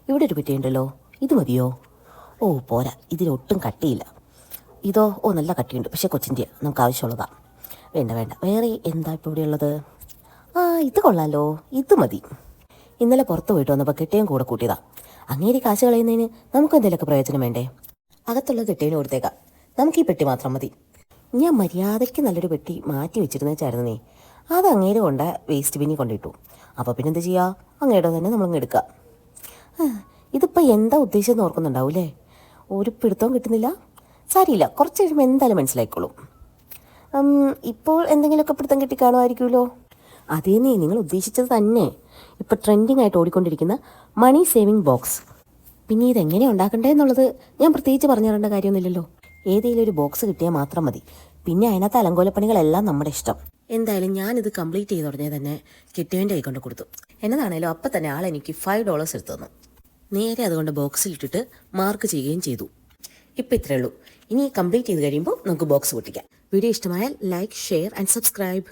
ഇവിടെ ഒരു പെട്ടിയുണ്ടല്ലോ, ഇത് മതിയോ? ഓ പോരാ, ഇതിനൊട്ടും കട്ടിയില്ല. ഇതോ? ഓ നല്ല കട്ടിയുണ്ട്, പക്ഷേ കൊച്ചിൻ്റെ നമുക്ക് ആവശ്യമുള്ളതാ. വേണ്ട വേണ്ട, വേറെ എന്താ ഇപ്പോൾ ഇവിടെ ഉള്ളത്? ഇത് കൊള്ളാലോ, ഇത് മതി. ഇന്നലെ പുറത്ത് പോയിട്ട് വന്നപ്പോൾ കെട്ടിയും കൂടെ കൂട്ടിയതാ. അങ്ങേരി കാശ് കളയുന്നതിന് നമുക്ക് എന്തെങ്കിലുമൊക്കെ പ്രയോജനം വേണ്ടേ? അകത്തുള്ള കെട്ടിയതിന് കൊടുത്തേക്കാം, നമുക്ക് ഈ പെട്ടി മാത്രം മതി. ഞാൻ മര്യാദയ്ക്ക് നല്ലൊരു പെട്ടി മാറ്റി വെച്ചിരുന്നേച്ചായിരുന്നേ, അത് അങ്ങേര് കൊണ്ട് വേസ്റ്റ് ബിന്നി കൊണ്ടിട്ടു. അപ്പോൾ പിന്നെ എന്ത് ചെയ്യുക, അങ്ങയുടെ തന്നെ നമ്മളങ്ങ് എടുക്കുക. ഇതിപ്പോൾ എന്താ ഉദ്ദേശിച്ചെന്ന് ഓർക്കുന്നുണ്ടാവൂലേ? ഒരു പിടുത്തവും കിട്ടുന്നില്ല. സാരിയില്ല, കുറച്ച് കഴിയുമ്പോൾ എന്തായാലും മനസ്സിലായിക്കോളും. ഇപ്പോൾ എന്തെങ്കിലുമൊക്കെ പിടുത്തം കിട്ടിക്കാണുമായിരിക്കുമല്ലോ. അതേന്നേ, നിങ്ങൾ ഉദ്ദേശിച്ചത് തന്നെ. ഇപ്പോൾ ട്രെൻഡിങ് ആയിട്ട് ഓടിക്കൊണ്ടിരിക്കുന്ന മണി സേവിങ് ബോക്സ്. പിന്നെ ഇതെങ്ങനെയാണ് ഉണ്ടാക്കണ്ടേന്നുള്ളത് ഞാൻ പ്രത്യേകിച്ച് പറഞ്ഞു തരേണ്ട കാര്യമൊന്നുമില്ലല്ലോ. ഏതെങ്കിലും ഒരു ബോക്സ് കിട്ടിയാൽ മാത്രം മതി. പിന്നെ അതിനകത്ത് അലങ്കോലപ്പണികളെല്ലാം നമ്മുടെ ഇഷ്ടം. എന്തായാലും ഞാനിത് കംപ്ലീറ്റ് ചെയ്ത് ഉടനെ തന്നെ കെട്ടിയവൻ്റെ കൈ കൊണ്ട് കൊടുത്തു. എന്നതാണേലും അപ്പം തന്നെ ആളെനിക്ക് $5 എടുത്തു തന്നു. നേരെ അതുകൊണ്ട് ബോക്സിലിട്ടിട്ട് മാർക്ക് ചെയ്യുകയും ചെയ്തു. ഇപ്പം ഇത്രയേ ഉള്ളൂ. ഇനി കംപ്ലീറ്റ് ചെയ്ത് കഴിയുമ്പോൾ നമുക്ക് ബോക്സ് പൊട്ടിക്കാം. വീഡിയോ ഇഷ്ടമായാൽ ലൈക്ക്, ഷെയർ ആൻഡ് സബ്സ്ക്രൈബ്.